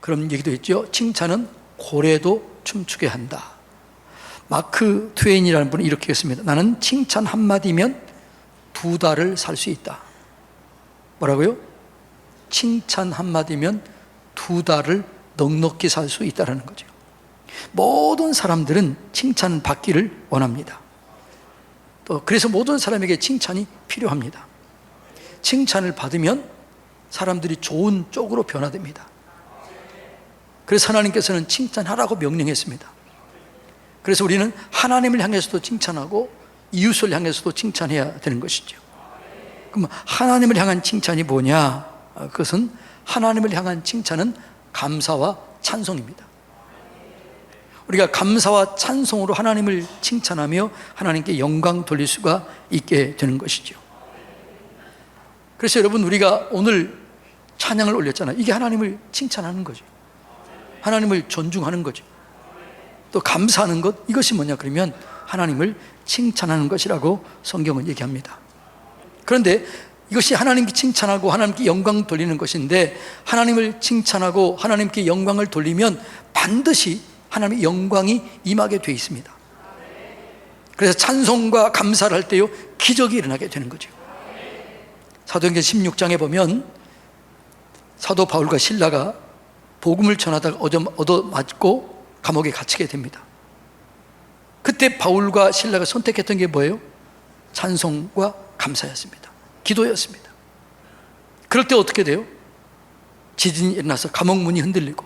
그런 얘기도 있죠. 칭찬은 고래도 춤추게 한다. 마크 트웨인이라는 분이 이렇게 했습니다. 나는 칭찬 한마디면 2달을 살 수 있다. 뭐라고요? 칭찬 한마디면 2달을 넉넉히 살 수 있다는 거죠. 모든 사람들은 칭찬 받기를 원합니다. 또 그래서 모든 사람에게 칭찬이 필요합니다. 칭찬을 받으면 사람들이 좋은 쪽으로 변화됩니다. 그래서 하나님께서는 칭찬하라고 명령했습니다. 그래서 우리는 하나님을 향해서도 칭찬하고 이웃을 향해서도 칭찬해야 되는 것이죠. 그럼 하나님을 향한 칭찬이 뭐냐? 그것은 하나님을 향한 칭찬은 감사와 찬송입니다. 우리가 감사와 찬송으로 하나님을 칭찬하며 하나님께 영광 돌릴 수가 있게 되는 것이죠. 그래서 여러분, 우리가 오늘 찬양을 올렸잖아요. 이게 하나님을 칭찬하는 거죠. 하나님을 존중하는 거죠. 또 감사하는 것, 이것이 뭐냐 그러면 하나님을 칭찬하는 것이라고 성경은 얘기합니다. 그런데 이것이 하나님께 칭찬하고 하나님께 영광 돌리는 것인데, 하나님을 칭찬하고 하나님께 영광을 돌리면 반드시 하나님의 영광이 임하게 되어 있습니다. 그래서 찬송과 감사를 할 때요, 기적이 일어나게 되는 거죠. 사도행전 16장에 보면 사도 바울과 실라가 복음을 전하다가 얻어맞고 감옥에 갇히게 됩니다. 그때 바울과 실라가 선택했던 게 뭐예요? 찬송과 감사였습니다. 기도였습니다. 그럴 때 어떻게 돼요? 지진이 일어나서 감옥 문이 흔들리고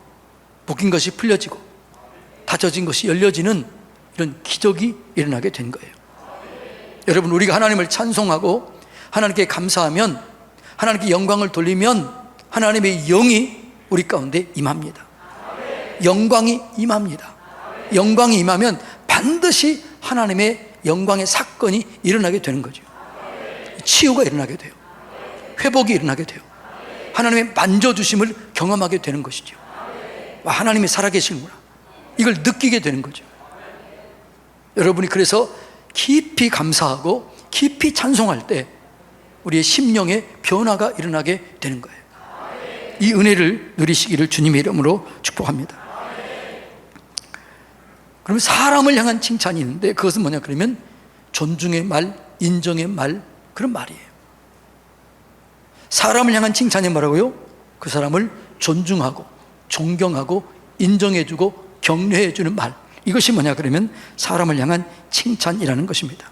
묶인 것이 풀려지고 닫혀진 것이 열려지는 이런 기적이 일어나게 된 거예요. 여러분, 우리가 하나님을 찬송하고 하나님께 감사하면, 하나님께 영광을 돌리면 하나님의 영이 우리 가운데 임합니다. 영광이 임합니다. 영광이 임하면 반드시 하나님의 영광의 사건이 일어나게 되는 거죠. 치유가 일어나게 돼요. 회복이 일어나게 돼요. 하나님의 만져주심을 경험하게 되는 것이죠. 와, 하나님이 살아계시는구나, 이걸 느끼게 되는 거죠. 여러분이 그래서 깊이 감사하고 깊이 찬송할 때 우리의 심령의 변화가 일어나게 되는 거예요. 이 은혜를 누리시기를 주님의 이름으로 축복합니다. 그러면 사람을 향한 칭찬이 있는데, 그것은 뭐냐 그러면 존중의 말, 인정의 말, 그런 말이에요. 사람을 향한 칭찬이 뭐라고요? 그 사람을 존중하고 존경하고 인정해주고 격려해주는 말, 이것이 뭐냐 그러면 사람을 향한 칭찬이라는 것입니다.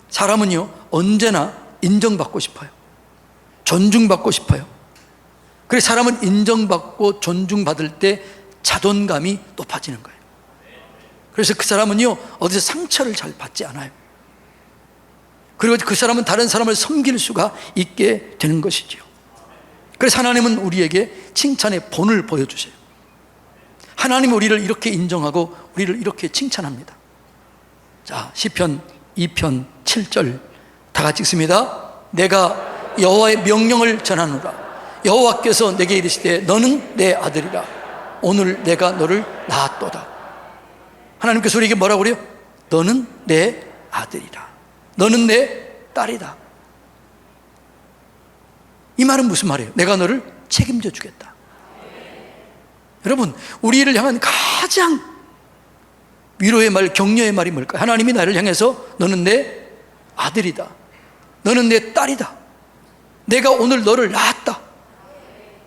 사람은요, 언제나 인정받고 싶어요. 존중받고 싶어요. 그래서 사람은 인정받고 존중받을 때 자존감이 높아지는 거예요. 그래서 그 사람은요, 어디서 상처를 잘 받지 않아요. 그리고 그 사람은 다른 사람을 섬길 수가 있게 되는 것이죠. 그래서 하나님은 우리에게 칭찬의 본을 보여주세요. 하나님은 우리를 이렇게 인정하고 우리를 이렇게 칭찬합니다. 자, 시편 2편 7절 다 같이 읽습니다. 내가 여호와의 명령을 전하노라. 여호와께서 내게 이르시되 너는 내 아들이라. 오늘 내가 너를 낳았도다. 하나님께서 우리에게 뭐라고 그래요? 너는 내 아들이라. 너는 내 딸이다. 이 말은 무슨 말이에요? 내가 너를 책임져 주겠다. 여러분, 우리를 향한 가장 위로의 말, 격려의 말이 뭘까요? 하나님이 나를 향해서 너는 내 아들이다. 너는 내 딸이다. 내가 오늘 너를 낳았다.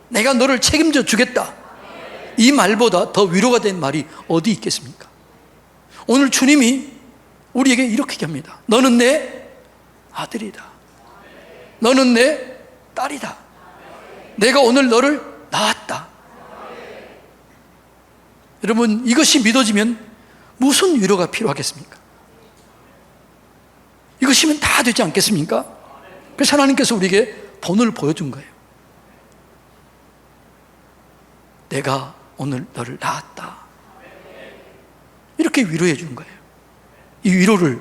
내가 너를 책임져 주겠다. 이 말보다 더 위로가 된 말이 어디 있겠습니까? 오늘 주님이 우리에게 이렇게 얘기합니다. 너는 내 아들이다. 너는 내 딸이다. 내가 오늘 너를 낳았다. 여러분, 이것이 믿어지면 무슨 위로가 필요하겠습니까? 이것이면 다 되지 않겠습니까? 그래서 하나님께서 우리에게 본을 보여준 거예요. 내가 오늘 너를 낳았다. 이렇게 위로해 주는 거예요. 이 위로를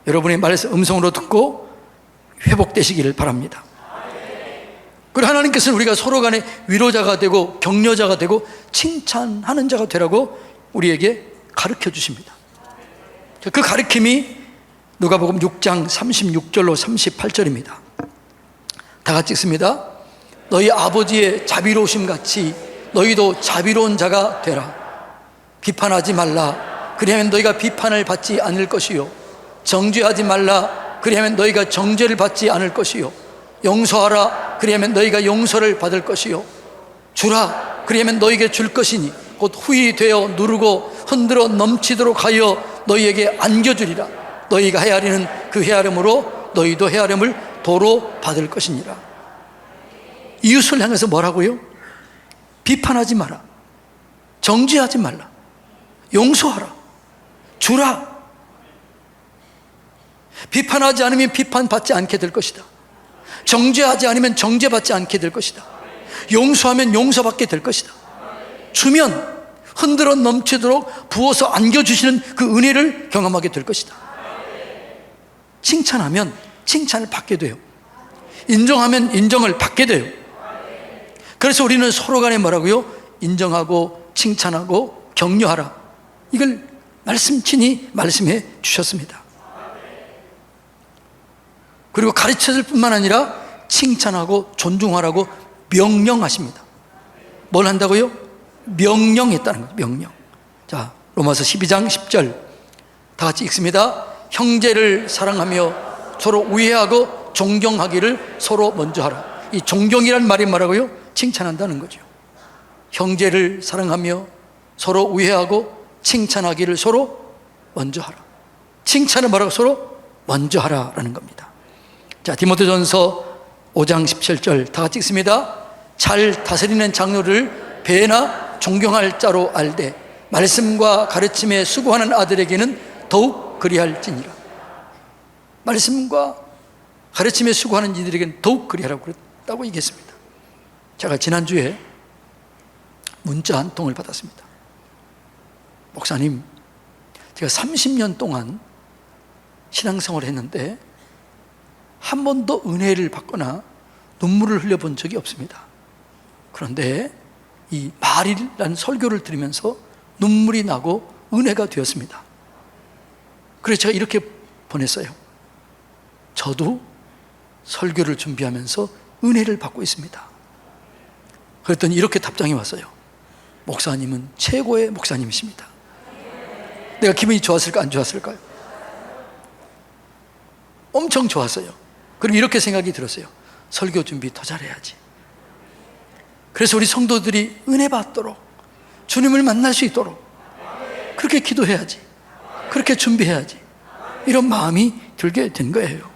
여러분의 말에서 음성으로 듣고 회복되시기를 바랍니다. 그리고 하나님께서는 우리가 서로 간에 위로자가 되고 격려자가 되고 칭찬하는 자가 되라고 우리에게 가르쳐 주십니다. 그 가르침이 누가복음 6장 36절로 38절입니다. 다 같이 읽습니다. 너희 아버지의 자비로우심 같이 너희도 자비로운 자가 되라. 비판하지 말라. 그리하면 너희가 비판을 받지 않을 것이요. 정죄하지 말라. 그리하면 너희가 정죄를 받지 않을 것이요. 용서하라. 그리하면 너희가 용서를 받을 것이요. 주라. 그리하면 너희에게 줄 것이니 곧 후히 되어 누르고 흔들어 넘치도록 하여 너희에게 안겨주리라. 너희가 헤아리는 그 헤아림으로 너희도 헤아림을 도로 받을 것이니라. 이웃을 향해서 뭐라고요? 비판하지 마라. 정죄하지 말라. 용서하라. 주라. 비판하지 않으면 비판받지 않게 될 것이다. 정죄하지 않으면 정죄받지 않게 될 것이다. 용서하면 용서받게 될 것이다. 주면 흔들어 넘치도록 부어서 안겨주시는 그 은혜를 경험하게 될 것이다. 칭찬하면 칭찬을 받게 돼요. 인정하면 인정을 받게 돼요. 그래서 우리는 서로 간에 뭐라고요? 인정하고 칭찬하고 격려하라. 이걸 친히 말씀해 주셨습니다. 그리고 가르쳐줄 뿐만 아니라 칭찬하고 존중하라고 명령하십니다. 뭘 한다고요? 명령했다는 거죠. 명령. 자, 로마서 12장 10절 다 같이 읽습니다. 형제를 사랑하며 서로 우애하고 존경하기를 서로 먼저 하라. 이 존경이란 말이 뭐라고요? 칭찬한다는 거죠. 형제를 사랑하며 서로 우애하고 칭찬하기를 서로 먼저 하라. 칭찬은 뭐라고? 서로 먼저 하라라는 겁니다. 자, 디모데전서 5장 17절 다 같이 읽습니다. 잘 다스리는 장로를 배나 존경할 자로 알되 말씀과 가르침에 수고하는 아들에게는 더욱 그리할지니라. 말씀과 가르침에 수고하는 이들에게는 더욱 그리하라고 그랬다고 얘기했습니다. 제가 지난주에 문자 한 통을 받았습니다. 목사님, 제가 30년 동안 신앙생활을 했는데 한 번도 은혜를 받거나 눈물을 흘려본 적이 없습니다. 그런데 이 말이라는 설교를 들으면서 눈물이 나고 은혜가 되었습니다. 그래서 제가 이렇게 보냈어요. 저도 설교를 준비하면서 은혜를 받고 있습니다. 그랬더니 이렇게 답장이 왔어요. 목사님은 최고의 목사님이십니다. 내가 기분이 좋았을까 안 좋았을까요? 엄청 좋았어요. 그리고 이렇게 생각이 들었어요. 설교 준비 더 잘해야지. 그래서 우리 성도들이 은혜 받도록 주님을 만날 수 있도록 그렇게 기도해야지, 그렇게 준비해야지, 이런 마음이 들게 된 거예요.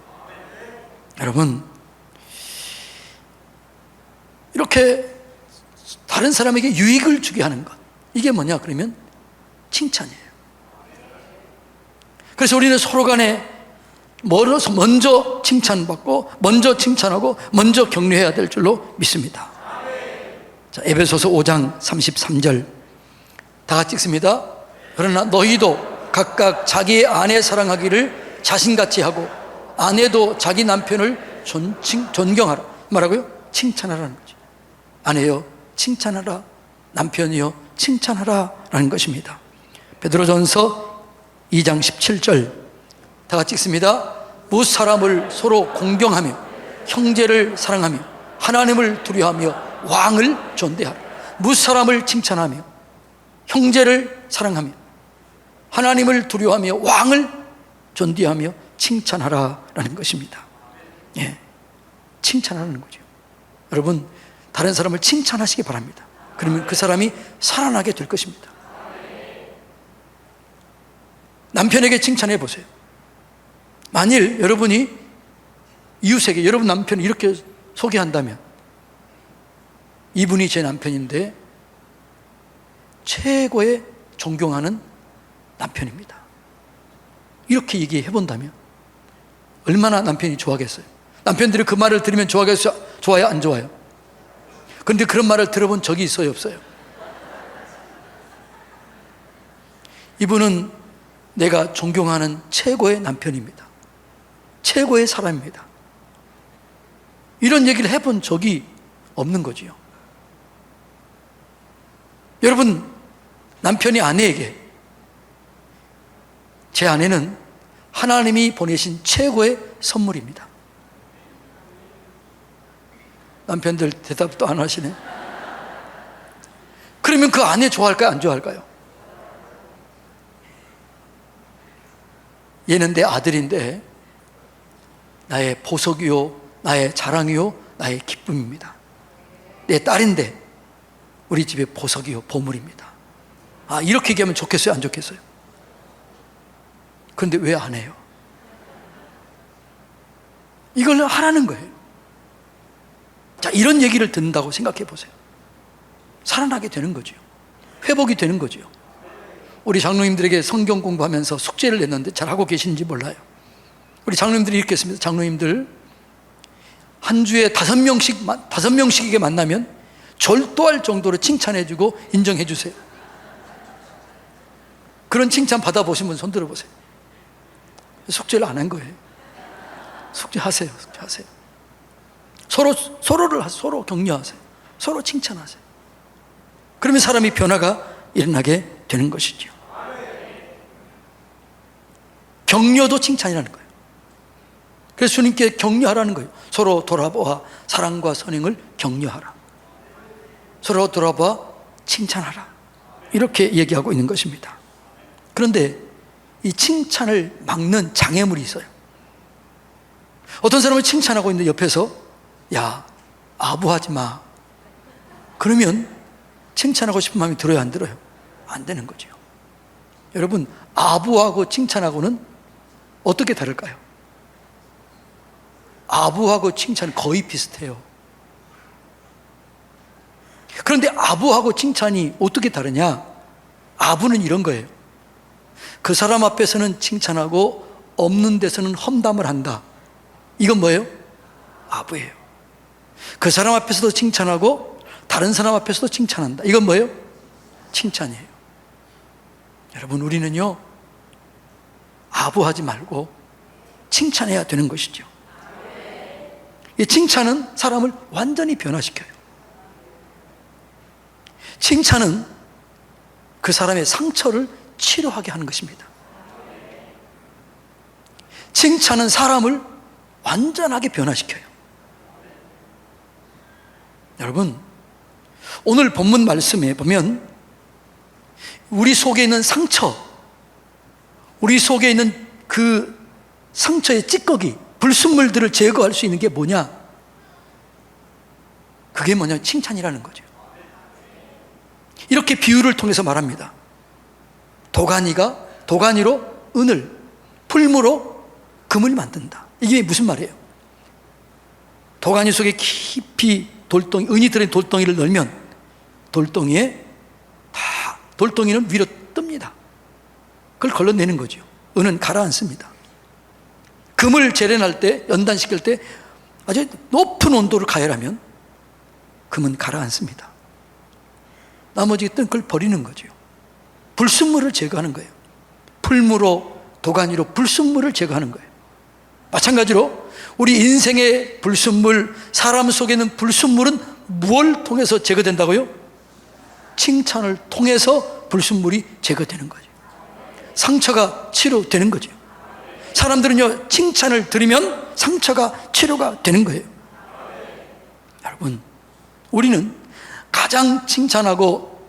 여러분, 이렇게 다른 사람에게 유익을 주게 하는 것, 이게 뭐냐 그러면 칭찬이에요. 그래서 우리는 서로 간에 먼저 칭찬받고 먼저 칭찬하고 먼저 격려해야 될 줄로 믿습니다. 자, 에베소서 5장 33절 다 같이 읽습니다. 그러나 너희도 각각 자기의 아내 사랑하기를 자신같이 하고 아내도 자기 남편을 존경하라. 뭐라고요? 칭찬하라는 거죠. 아내여 칭찬하라, 남편이여 칭찬하라 라는 것입니다. 베드로전서 2장 17절 다 같이 읽습니다. 무엇 사람을 서로 공경하며 형제를 사랑하며 하나님을 두려워하며 왕을 존대하라. 무엇 사람을 칭찬하며 형제를 사랑하며 하나님을 두려워하며 왕을 존대하며 칭찬하라라는 것입니다. 예, 칭찬하는 거죠. 여러분, 다른 사람을 칭찬하시기 바랍니다. 그러면 그 사람이 살아나게 될 것입니다. 남편에게 칭찬해 보세요. 만일 여러분이 이웃에게 여러분 남편을 이렇게 소개한다면, 이분이 제 남편인데 최고의 존경하는 남편입니다, 이렇게 얘기해 본다면 얼마나 남편이 좋아하겠어요? 남편들이 그 말을 들으면 좋아하겠어요? 좋아요? 안 좋아요? 그런데 그런 말을 들어본 적이 있어요? 없어요? 이분은 내가 존경하는 최고의 남편입니다, 최고의 사람입니다, 이런 얘기를 해본 적이 없는 거지요. 여러분, 남편이 아내에게 제 아내는 하나님이 보내신 최고의 선물입니다. 남편들 대답도 안 하시네. 그러면 그 아내 좋아할까요? 안 좋아할까요? 얘는 내 아들인데 나의 보석이요, 나의 자랑이요, 나의 기쁨입니다. 내 딸인데 우리 집의 보석이요, 보물입니다. 아, 이렇게 얘기하면 좋겠어요? 안 좋겠어요? 그런데 왜 안 해요? 이걸 하라는 거예요. 자, 이런 얘기를 듣는다고 생각해 보세요. 살아나게 되는 거죠. 회복이 되는 거죠. 우리 장로님들에게 성경 공부하면서 숙제를 냈는데 잘하고 계시는지 몰라요. 우리 장로님들이 이렇게 했습니다. 장로님들 한 주에 5명씩에게 만나면 절도할 정도로 칭찬해주고 인정해주세요. 그런 칭찬 받아보신 분 손 들어보세요. 숙제를 안 한 거예요. 숙제하세요. 숙제하세요. 서로 격려하세요. 서로 칭찬하세요. 그러면 사람이 변화가 일어나게 되는 것이죠. 격려도 칭찬이라는 거예요. 그래서 주님께 격려하라는 거예요. 서로 돌아보아 사랑과 선행을 격려하라. 서로 돌아보아 칭찬하라. 이렇게 얘기하고 있는 것입니다. 그런데 이 칭찬을 막는 장애물이 있어요. 어떤 사람을 칭찬하고 있는데 옆에서 야, 아부하지 마. 그러면 칭찬하고 싶은 마음이 들어요, 안 들어요? 안 되는 거죠. 여러분, 아부하고 칭찬하고는 어떻게 다를까요? 아부하고 칭찬은 거의 비슷해요. 그런데 아부하고 칭찬이 어떻게 다르냐? 아부는 이런 거예요. 그 사람 앞에서는 칭찬하고 없는 데서는 험담을 한다. 이건 뭐예요? 아부예요. 그 사람 앞에서도 칭찬하고 다른 사람 앞에서도 칭찬한다. 이건 뭐예요? 칭찬이에요. 여러분, 우리는요, 아부하지 말고 칭찬해야 되는 것이죠. 이 칭찬은 사람을 완전히 변화시켜요. 칭찬은 그 사람의 상처를 치료하게 하는 것입니다. 칭찬은 사람을 완전하게 변화시켜요. 여러분, 오늘 본문 말씀에 보면 우리 속에 있는 상처, 우리 속에 있는 그 상처의 찌꺼기, 불순물들을 제거할 수 있는 게 뭐냐? 그게 뭐냐? 칭찬이라는 거죠. 이렇게 비유를 통해서 말합니다. 도가니로 은을, 풀무로 금을 만든다. 이게 무슨 말이에요? 도가니 속에 깊이 은이 들어있는 돌덩이를 넣으면 돌덩이는 위로 뜹니다. 그걸 걸러내는 거죠. 은은 가라앉습니다. 금을 재련할 때, 연단시킬 때 아주 높은 온도를 가열하면 금은 가라앉습니다. 나머지 뜬 걸 버리는 거죠. 불순물을 제거하는 거예요. 풀무로, 도가니로 불순물을 제거하는 거예요. 마찬가지로 우리 인생의 불순물, 사람 속에 있는 불순물은 무엇을 통해서 제거된다고요? 칭찬을 통해서 불순물이 제거되는 거죠. 상처가 치료되는 거죠. 사람들은요, 칭찬을 들으면 상처가 치료가 되는 거예요. 여러분, 우리는 가장 칭찬하고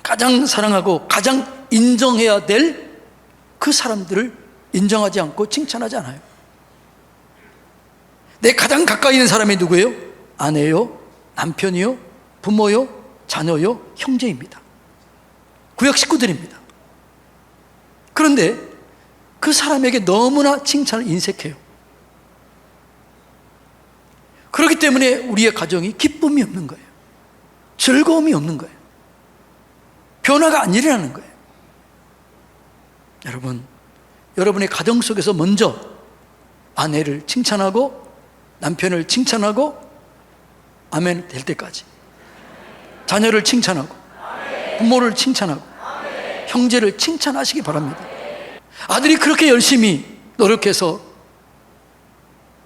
가장 사랑하고 가장 인정해야 될 그 사람들을 인정하지 않고 칭찬하지 않아요. 내 가장 가까이 있는 사람이 누구예요? 아내요, 남편이요, 부모요, 자녀요, 형제입니다. 구역 식구들입니다. 그런데 그 사람에게 너무나 칭찬을 인색해요. 그렇기 때문에 우리의 가정이 기쁨이 없는 거예요. 즐거움이 없는 거예요. 변화가 안 일어나는 거예요. 여러분, 여러분의 가정 속에서 먼저 아내를 칭찬하고 남편을 칭찬하고 아멘 될 때까지, 자녀를 칭찬하고 부모를 칭찬하고 형제를 칭찬하시기 바랍니다. 아들이 그렇게 열심히 노력해서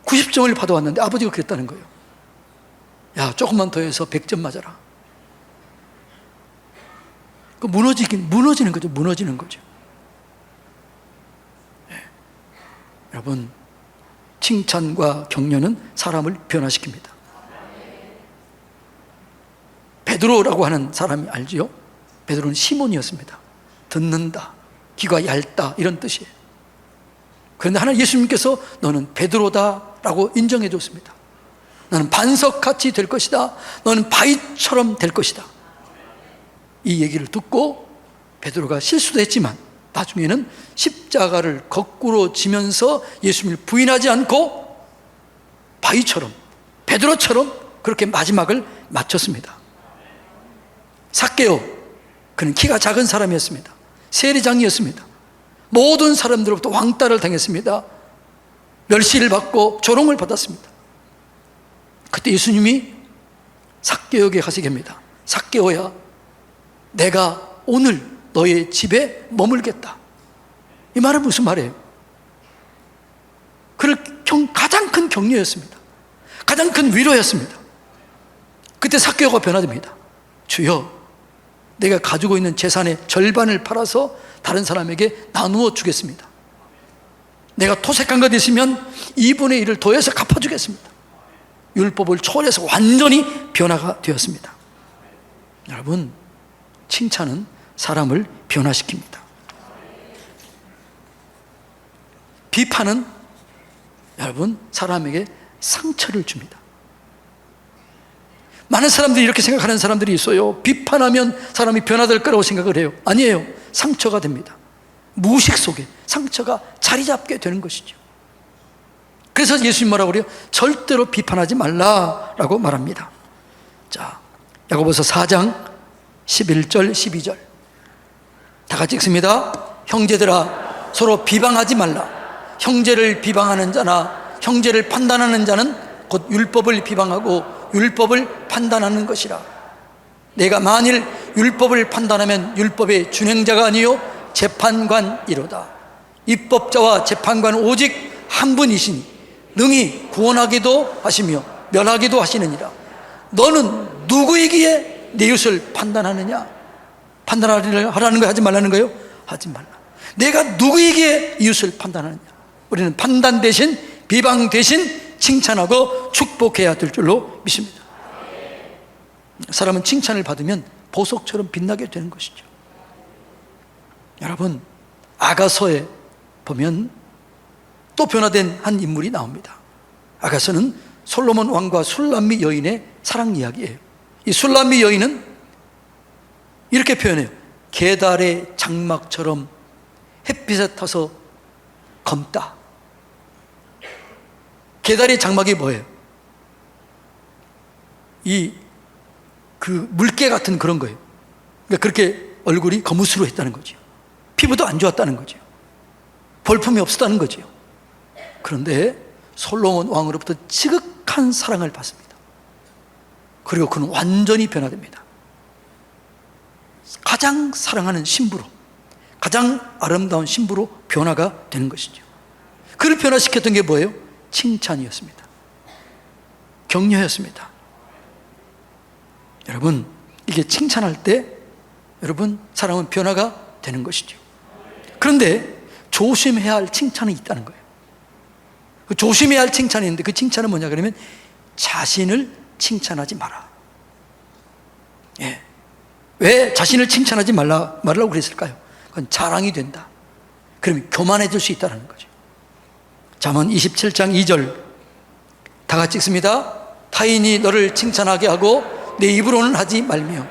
90점을 받아왔는데 아버지가 그랬다는 거예요. 야, 조금만 더 해서 100점 맞아라. 무너지는 거죠. 무너지는 거죠. 네. 여러분, 칭찬과 격려는 사람을 변화시킵니다. 베드로라고 하는 사람이 알지요? 베드로는 시몬이었습니다. 듣는다, 귀가 얇다, 이런 뜻이에요. 그런데 하나님 예수님께서 너는 베드로다라고 인정해 줬습니다. 너는 반석같이 될 것이다. 너는 바위처럼 될 것이다. 이 얘기를 듣고 베드로가 실수도 했지만 나중에는 십자가를 거꾸로 지면서 예수님을 부인하지 않고 바위처럼, 베드로처럼 그렇게 마지막을 마쳤습니다. 삭개오, 그는 키가 작은 사람이었습니다. 세리장이었습니다. 모든 사람들로부터 왕따를 당했습니다. 멸시를 받고 조롱을 받았습니다. 그때 예수님이 삭개오에게 가시게 합니다. 삭개오야, 내가 오늘 너의 집에 머물겠다. 이 말은 무슨 말이에요? 그를 가장 큰 격려였습니다. 가장 큰 위로였습니다. 그때 삭개오가 변화됩니다. 주여, 내가 가지고 있는 재산의 절반을 팔아서 다른 사람에게 나누어 주겠습니다. 내가 토색한 것 있으면 2분의 1을 더해서 갚아주겠습니다. 율법을 초월해서 완전히 변화가 되었습니다. 여러분, 칭찬은 사람을 변화시킵니다. 비판은 여러분 사람에게 상처를 줍니다. 많은 사람들이 이렇게 생각하는 사람들이 있어요. 비판하면 사람이 변화될 거라고 생각을 해요. 아니에요. 상처가 됩니다. 무의식 속에 상처가 자리 잡게 되는 것이죠. 그래서 예수님 뭐라고 그래요? 절대로 비판하지 말라라고 말합니다. 자, 야고보서 4장 11절 12절 다 같이 읽습니다. 형제들아, 서로 비방하지 말라. 형제를 비방하는 자나 형제를 판단하는 자는 곧 율법을 비방하고 율법을 판단하는 것이라. 내가 만일 율법을 판단하면 율법의 준행자가 아니요 재판관이로다. 입법자와 재판관은 오직 한 분이시니 능히 구원하기도 하시며 멸하기도 하시느니라. 너는 누구이기에 내 이웃을 판단하느냐? 판단하라는 거 하지 말라는 거예요? 하지 말라. 내가 누구이기에 이웃을 판단하느냐? 우리는 판단 대신 비방 대신 칭찬하고 축복해야 될 줄로 믿습니다. 사람은 칭찬을 받으면 보석처럼 빛나게 되는 것이죠. 여러분, 아가서에 보면 또 변화된 한 인물이 나옵니다. 아가서는 솔로몬 왕과 술람미 여인의 사랑 이야기예요. 이 술람미 여인은 이렇게 표현해요. 계달의 장막처럼 햇빛에 타서 검다. 계달의 장막이 뭐예요? 그 물개 같은 그런 거예요. 그러니까 그렇게 얼굴이 거무스로 했다는 거죠. 피부도 안 좋았다는 거죠. 볼품이 없었다는 거죠. 그런데 솔로몬 왕으로부터 지극한 사랑을 받습니다. 그리고 그는 완전히 변화됩니다. 가장 사랑하는 신부로, 가장 아름다운 신부로 변화가 되는 것이죠. 그를 변화시켰던 게 뭐예요? 칭찬이었습니다. 격려였습니다. 여러분, 이게 칭찬할 때 여러분 사람은 변화가 되는 것이죠. 그런데 조심해야 할 칭찬이 있다는 거예요. 그 조심해야 할 칭찬이 있는데 그 칭찬은 뭐냐 그러면 자신을 칭찬하지 마라. 예. 왜 자신을 칭찬하지 말라고 그랬을까요? 그건 자랑이 된다. 그러면 교만해질 수 있다는 거죠. 잠언 27장 2절 다 같이 읽습니다. 타인이 너를 칭찬하게 하고 내 입으로는 하지 말며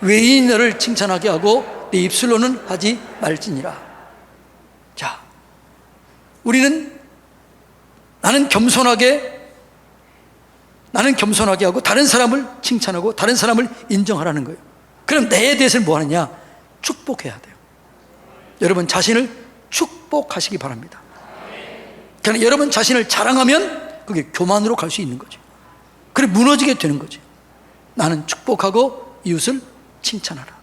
외인이 너를 칭찬하게 하고 내 입술로는 하지 말지니라. 자, 우리는 나는 겸손하게 하고 다른 사람을 칭찬하고 다른 사람을 인정하라는 거예요. 그럼 내에 대해서는 뭐 하느냐? 축복해야 돼요. 여러분 자신을 축복하시기 바랍니다. 그러니까 여러분 자신을 자랑하면 그게 교만으로 갈 수 있는 거죠. 그래 무너지게 되는 거죠. 나는 축복하고 이웃을 칭찬하라.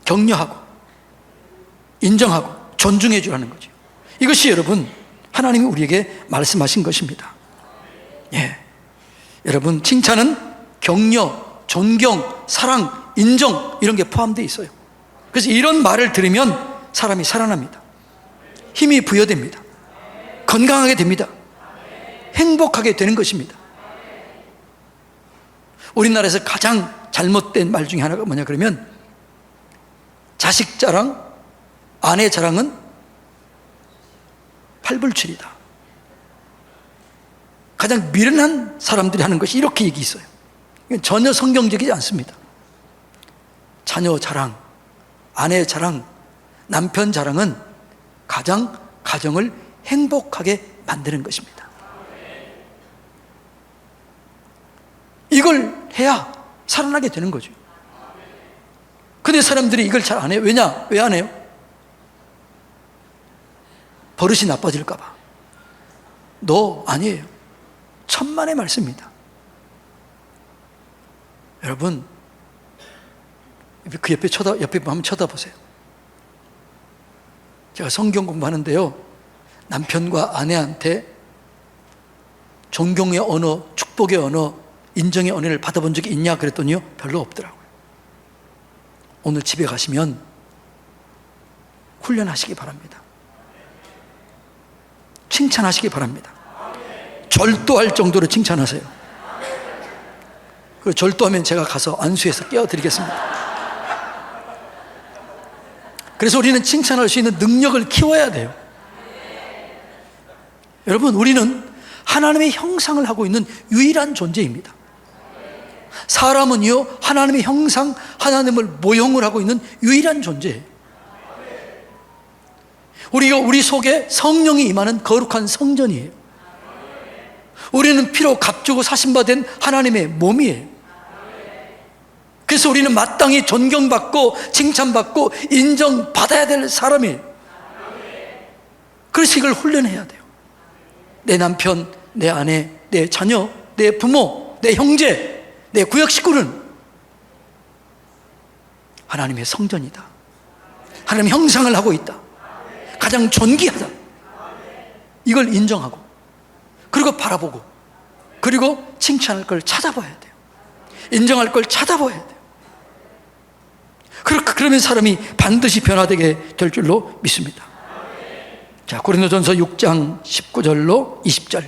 격려하고 인정하고 존중해 주라는 거죠. 이것이 여러분 하나님이 우리에게 말씀하신 것입니다. 예. 여러분 칭찬은 격려, 존경, 사랑, 인정 이런 게 포함되어 있어요. 그래서 이런 말을 들으면 사람이 살아납니다. 힘이 부여됩니다. 건강하게 됩니다. 행복하게 되는 것입니다. 우리나라에서 가장 잘못된 말 중에 하나가 뭐냐 그러면 자식 자랑, 아내 자랑은 팔불출이다. 가장 미련한 사람들이 하는 것이 이렇게 얘기 있어요. 이건 전혀 성경적이지 않습니다. 자녀 자랑, 아내 자랑, 남편 자랑은 가장 가정을 행복하게 만드는 것입니다. 이걸 해야 살아나게 되는 거죠. 근데 사람들이 이걸 잘 안 해요. 왜냐? 왜 안 해요? 버릇이 나빠질까 봐. 너 아니에요. 천만의 말씀입니다. 여러분, 그 옆에 한번 쳐다보세요. 제가 성경 공부하는데요, 남편과 아내한테 존경의 언어, 축복의 언어, 인정의 언어를 받아본 적이 있냐 그랬더니요, 별로 없더라고요. 오늘 집에 가시면 훈련하시기 바랍니다. 칭찬하시기 바랍니다. 절도할 정도로 칭찬하세요. 그리고 절도하면 제가 가서 안수해서 깨워드리겠습니다. 그래서 우리는 칭찬할 수 있는 능력을 키워야 돼요. 여러분, 우리는 하나님의 형상을 하고 있는 유일한 존재입니다. 사람은요, 하나님의 형상, 하나님을 모형을 하고 있는 유일한 존재예요. 우리가 우리 속에 성령이 임하는 거룩한 성전이에요. 우리는 피로 값주고 사신받은 하나님의 몸이에요. 그래서 우리는 마땅히 존경받고 칭찬받고 인정받아야 될 사람이에요. 그래서 이걸 훈련해야 돼요. 내 남편, 내 아내, 내 자녀, 내 부모, 내 형제, 내 구역 식구는 하나님의 성전이다. 하나님의 형상을 하고 있다. 가장 존귀하다. 이걸 인정하고, 그리고 바라보고, 그리고 칭찬할 걸 찾아봐야 돼요. 인정할 걸 찾아봐야 돼요. 그러면 사람이 반드시 변화되게 될 줄로 믿습니다. 자, 고린도전서 6장 19절로 20절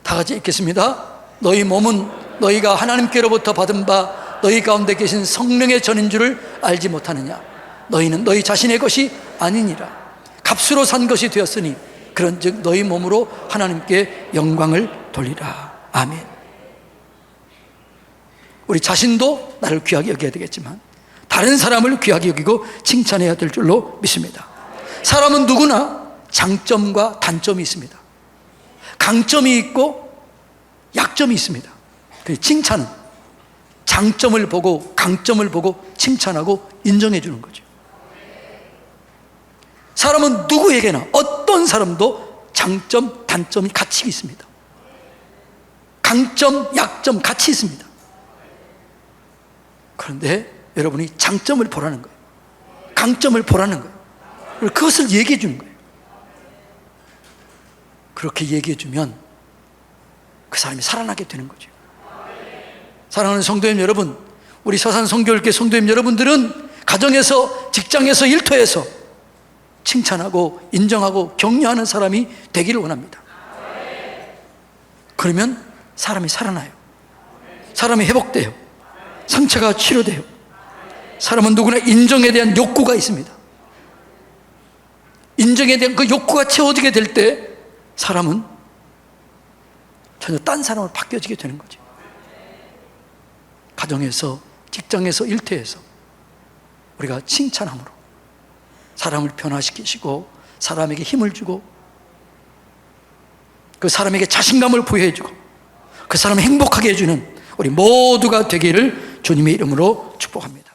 다 같이 읽겠습니다. 너희 몸은 너희가 하나님께로부터 받은 바 너희 가운데 계신 성령의 전인 줄을 알지 못하느냐. 너희는 너희 자신의 것이 아니니라. 값으로 산 것이 되었으니 그런즉 너희 몸으로 하나님께 영광을 돌리라. 아멘. 우리 자신도 나를 귀하게 여겨야 되겠지만 다른 사람을 귀하게 여기고 칭찬해야 될 줄로 믿습니다. 사람은 누구나 장점과 단점이 있습니다. 강점이 있고 약점이 있습니다. 칭찬은 장점을 보고 강점을 보고 칭찬하고 인정해 주는 거죠. 사람은 누구에게나 어떤 사람도 장점, 단점이 같이 있습니다. 강점, 약점 같이 있습니다. 그런데 여러분이 장점을 보라는 거예요. 강점을 보라는 거예요. 그리고 그것을 얘기해 주는 거예요. 그렇게 얘기해 주면 그 사람이 살아나게 되는 거죠. 사랑하는 성도님 여러분, 우리 서산 성교회교회 성도님 여러분들은 가정에서, 직장에서, 일터에서 칭찬하고 인정하고 격려하는 사람이 되기를 원합니다. 그러면 사람이 살아나요. 사람이 회복돼요. 상처가 치료돼요. 사람은 누구나 인정에 대한 욕구가 있습니다. 인정에 대한 그 욕구가 채워지게 될 때 사람은 전혀 딴 사람으로 바뀌어지게 되는 거죠. 가정에서, 직장에서, 일터에서 우리가 칭찬함으로 사람을 변화시키시고 사람에게 힘을 주고 그 사람에게 자신감을 부여해주고 그 사람을 행복하게 해주는 우리 모두가 되기를 주님의 이름으로 축복합니다.